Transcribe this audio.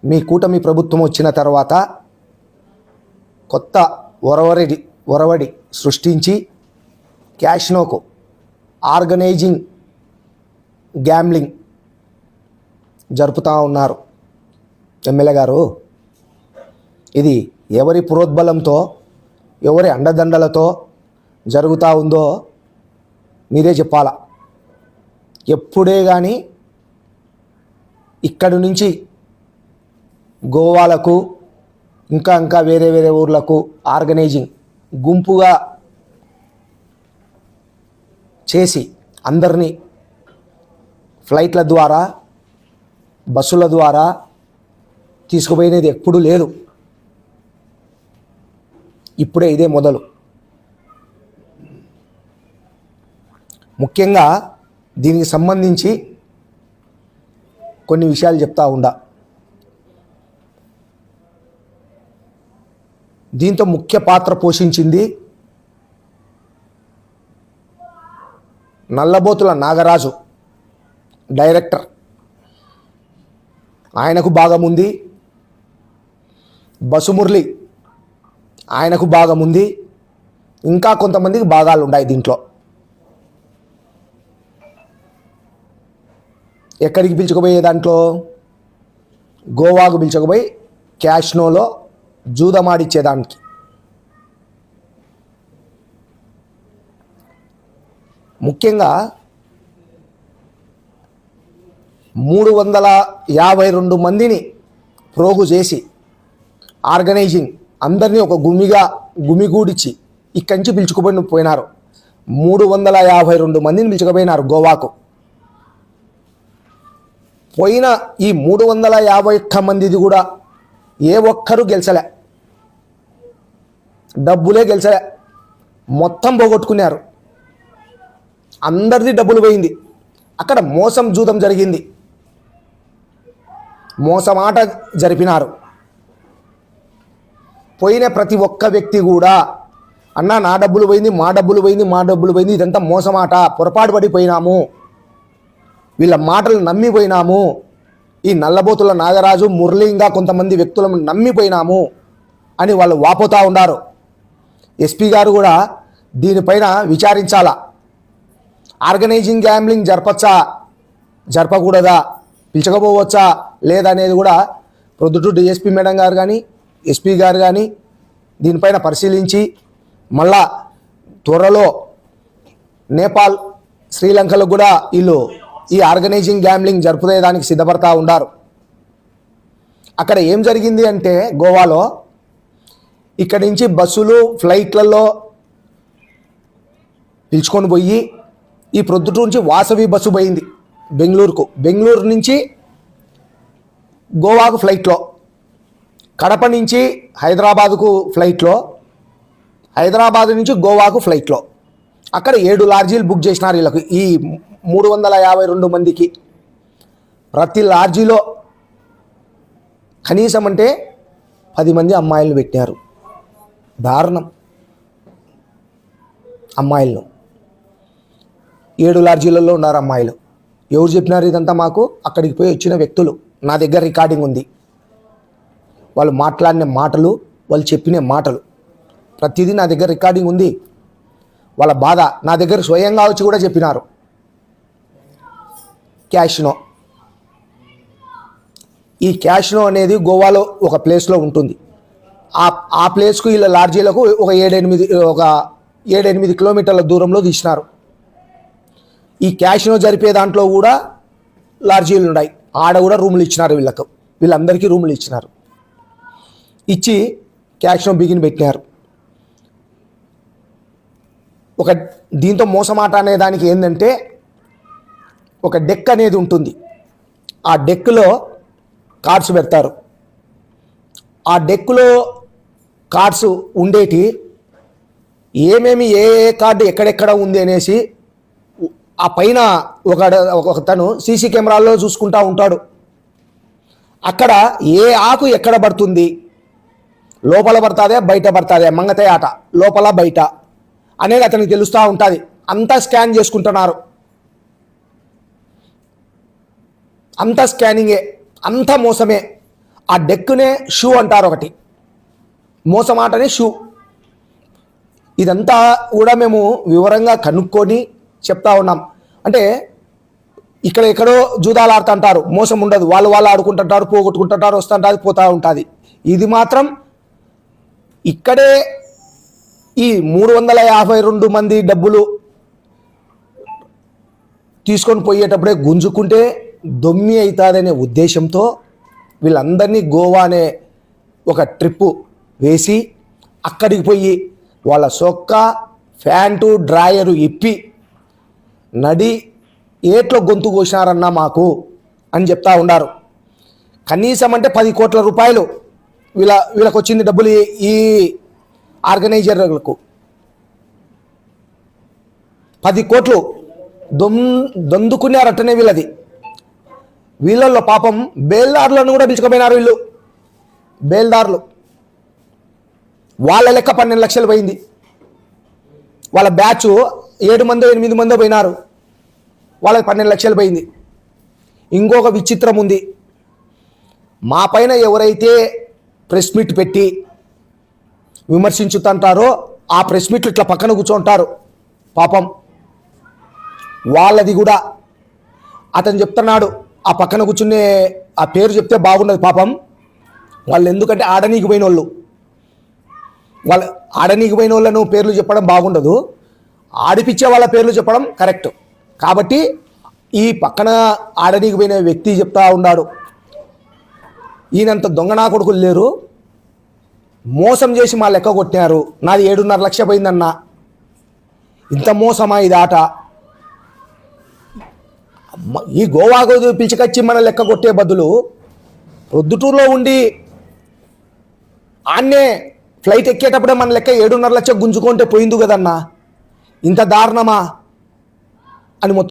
మీ కూటమి ప్రభుత్వం వచ్చిన తర్వాత కొత్త ఒరవడి సృష్టించి క్యాషినోకు ఆర్గనైజింగ్ గ్యాంబ్లింగ్ జరుపుతూ ఉన్నారు. ఎమ్మెల్యే గారు, ఇది ఎవరి ప్రోద్బలంతో ఎవరి అండదండలతో జరుగుతూ ఉందో మీరే చెప్పాలా. ఎప్పుడే కానీ ఇక్కడి నుంచి గోవాలకు ఇంకా వేరే ఊర్లకు ఆర్గనైజింగ్ గుంపుగా చేసి అందరినీ ఫ్లైట్ల ద్వారా బస్సుల ద్వారా తీసుకుపోయినది ఎప్పుడూ లేదు. ఇప్పుడే ఇదే మొదలు. ముఖ్యంగా దీనికి సంబంధించి కొన్ని విషయాలు చెప్తా ఉండా. దీంతో ముఖ్య పాత్ర పోషించింది నల్లబోతుల నాగరాజు డైరెక్టర్. ఆయనకు భాగం ఉంది. బసుమురళి ఆయనకు భాగం ఉంది. ఇంకా కొంతమందికి భాగాలు ఉన్నాయి దీంట్లో. ఎక్కడికి పిలుచుకుపోయే దాంట్లో గోవాకు పిలుచుకుపోయి క్యాషినోలో జూదమాడిచ్చేదానికి. ముఖ్యంగా 352 మందిని ప్రోగు చేసి ఆర్గనైజింగ్ అందరినీ ఒక గుమిగూడిచి ఇక్కడి నుంచి పిలుచుకుపోయినారు. 352 మందిని పిలుచుకుపోయినారు గోవాకు. పోయిన ఈ 351 మందిది కూడా ఏ ఒక్కరూ గెలిచలే, డబ్బులే గెలిచలే, మొత్తం పోగొట్టుకున్నారు. అందరిది డబ్బులు పోయింది. అక్కడ మోసం జూదం జరిగింది, మోసమాట జరిపినారు. పోయిన ప్రతి ఒక్క వ్యక్తి కూడా అన్న నా డబ్బులు పోయింది, మా డబ్బులు పోయింది, ఇదంతా మోసమాట, పొరపాటు పడిపోయినాము, వీళ్ళ మాటలు నమ్మిపోయినాము, ఈ నల్లబోతుల నాగరాజు మురళి ఇంకా కొంతమంది వ్యక్తులను నమ్మిపోయినాము అని వాళ్ళు వాపోతూ ఉన్నారు. ఎస్పీ గారు కూడా దీనిపైన విచారించాలా. ఆర్గనైజింగ్ గ్యాంబ్లింగ్ జరపచ్చా, జరపకూడదా, పిలుచకపోవచ్చా లేదా అనేది కూడా ప్రొద్దుటూరు డిఎస్పీ మేడం గారు కానీ ఎస్పీ గారు కానీ దీనిపైన పరిశీలించి మళ్ళా త్వరలో నేపాల్ శ్రీలంకలో కూడా వీళ్ళు ఈ ఆర్గనైజింగ్ గ్యాంబ్లింగ్ జరుపుదేదానికి సిద్ధపడతా ఉన్నారు. అక్కడ ఏం జరిగింది అంటే గోవాలో ఇక్కడి నుంచి బస్సులు ఫ్లైట్లలో పిలుచుకొని పోయి ఈ ప్రొద్దుటూరు నుంచి వాసవి బస్సు పోయింది బెంగళూరుకు, బెంగళూరు నుంచి గోవాకు ఫ్లైట్లో, కడప నుంచి హైదరాబాదుకు ఫ్లైట్లో, హైదరాబాద్ నుంచి గోవాకు ఫ్లైట్లో. అక్కడ 7 లాడ్జీలు బుక్ చేసినారు వీళ్ళకు, ఈ 352 మందికి. ప్రతి లాడ్జీలో కనీసం అంటే 10 మంది అమ్మాయిలను పెట్టినారు. దారుణం. అమ్మాయిలను 7 లాడ్జీలలో ఉన్నారు అమ్మాయిలు. ఎవరు చెప్పినారు ఇదంతా మాకు? అక్కడికి పోయి వచ్చిన వ్యక్తులు. నా దగ్గర రికార్డింగ్ ఉంది. వాళ్ళు మాట్లాడిన మాటలు, వాళ్ళు చెప్పిన మాటలు ప్రతిదీ నా దగ్గర రికార్డింగ్ ఉంది. వాళ్ళ బాధ నా దగ్గర స్వయంగా వచ్చి కూడా చెప్పినారు. క్యాషినో, ఈ క్యాషినో అనేది గోవాలో ఒక ప్లేస్లో ఉంటుంది. ఆ ప్లేస్కు వీళ్ళ లాడ్జీలకు ఒక 7-8 కిలోమీటర్ల దూరంలో తీసినారు. ఈ క్యాషినో జరిపే దాంట్లో కూడా లాడ్జీలు ఉన్నాయి. ఆడ కూడా రూములు ఇచ్చినారు వీళ్ళందరికీ రూములు ఇచ్చినారు. ఇచ్చి క్యాషినో బిగిన్ పెట్టినారు. దీంతో మోసమాట అనే దానికి ఏంటంటే ఒక డెక్ అనేది ఉంటుంది. ఆ డెక్లో కార్డ్స్ పెడతారు. ఆ డెక్లో కార్డ్స్ ఉండేటి ఏమేమి ఏ కార్డు ఎక్కడెక్కడ ఉంది అనేసి ఆ పైన ఒకతను సీసీ కెమెరాల్లో చూసుకుంటూ ఉంటాడు. అక్కడ ఏ ఆకు ఎక్కడ పడుతుంది, లోపల పడుతుందే బయట పడుతుందే, మంగతాయి ఆట లోపల బయట అనేది అతనికి తెలుస్తూ ఉంటుంది. అంతా స్కాన్ చేసుకుంటున్నారు. అంతా స్కానింగే, అంతా మోసమే. ఆ డెక్కునే షూ అంటారు, ఒకటి మోసమాటనే షూ. ఇదంతా కూడా మేము వివరంగా కనుక్కొని చెప్తా ఉన్నాం. అంటే ఇక్కడ ఎక్కడో జూదాలు ఆడుతుంటారు, మోసం ఉండదు. వాళ్ళు ఆడుకుంటుంటారు, పోగొట్టుకుంటుంటారు, వస్తుంటారు, పోతూ ఉంటుంది. ఇది మాత్రం ఇక్కడే ఈ 352 మంది డబ్బులు తీసుకొని పోయేటప్పుడే గుంజుకుంటే దొమ్మి అవుతుందనే ఉద్దేశంతో వీళ్ళందరినీ గోవా అనే ఒక ట్రిప్పు వేసి అక్కడికి పోయి వాళ్ళ సొక్కా ప్యాంటు డ్రాయరు ఇప్పి నడి ఏట్లో గొంతు కోసినారన్నా మాకు అని చెప్తా ఉన్నారు. కనీసం అంటే 10 కోట్ల రూపాయలు వీళ్ళకు వచ్చింది డబ్బులు. ఈ ఆర్గనైజర్లకు 10 కోట్లు దొందుకున్నారట్టనే వీళ్ళది. వీళ్ళల్లో పాపం బేల్దారులను కూడా పిలుచుకుపోయినారు వీళ్ళు. బేల్దారులు వాళ్ళ లెక్క 12 లక్షలు పోయింది. వాళ్ళ బ్యాచ్ 7 మందో 8 మందో పోయినారు, వాళ్ళకి 12 లక్షలు పోయింది. ఇంకొక విచిత్రం ఉంది. మా పైన ఎవరైతే ప్రెస్ మీట్ పెట్టి విమర్శించుతుంటారో ఆ ప్రెస్ మీట్లు ఇట్లా పక్కన కూర్చుంటారు. పాపం వాళ్ళది కూడా అతను చెప్తున్నాడు. ఆ పక్కన కూర్చునే ఆ పేరు చెప్తే బాగుండదు పాపం. వాళ్ళు ఎందుకంటే ఆడనీకి పోయిన వాళ్ళు, ఆడనీకి పోయిన వాళ్ళను పేర్లు చెప్పడం బాగుండదు, ఆడిపించే వాళ్ళ పేర్లు చెప్పడం కరెక్ట్. కాబట్టి ఈ పక్కన ఆడనీకి పోయిన వ్యక్తి చెప్తా ఉన్నాడు, ఈయనంత దొంగనా కొడుకులు లేరు, మోసం చేసి మా లెక్క కొట్టినారు, నాది 7.5 లక్ష పోయిందన్న. ఇంత మోసమా ఇది ఆట? ఈ గోవాకు పిలిచికొచ్చి మన లెక్క కొట్టే బదులు ప్రొద్దుటూరులో ఉండి ఆన్నే ఫ్లైట్ ఎక్కేటప్పుడే మన లెక్క 7.5 లక్ష గుంజుకుంటే పోయింది కదన్నా. ఇంత దారుణమా అని మొత్తం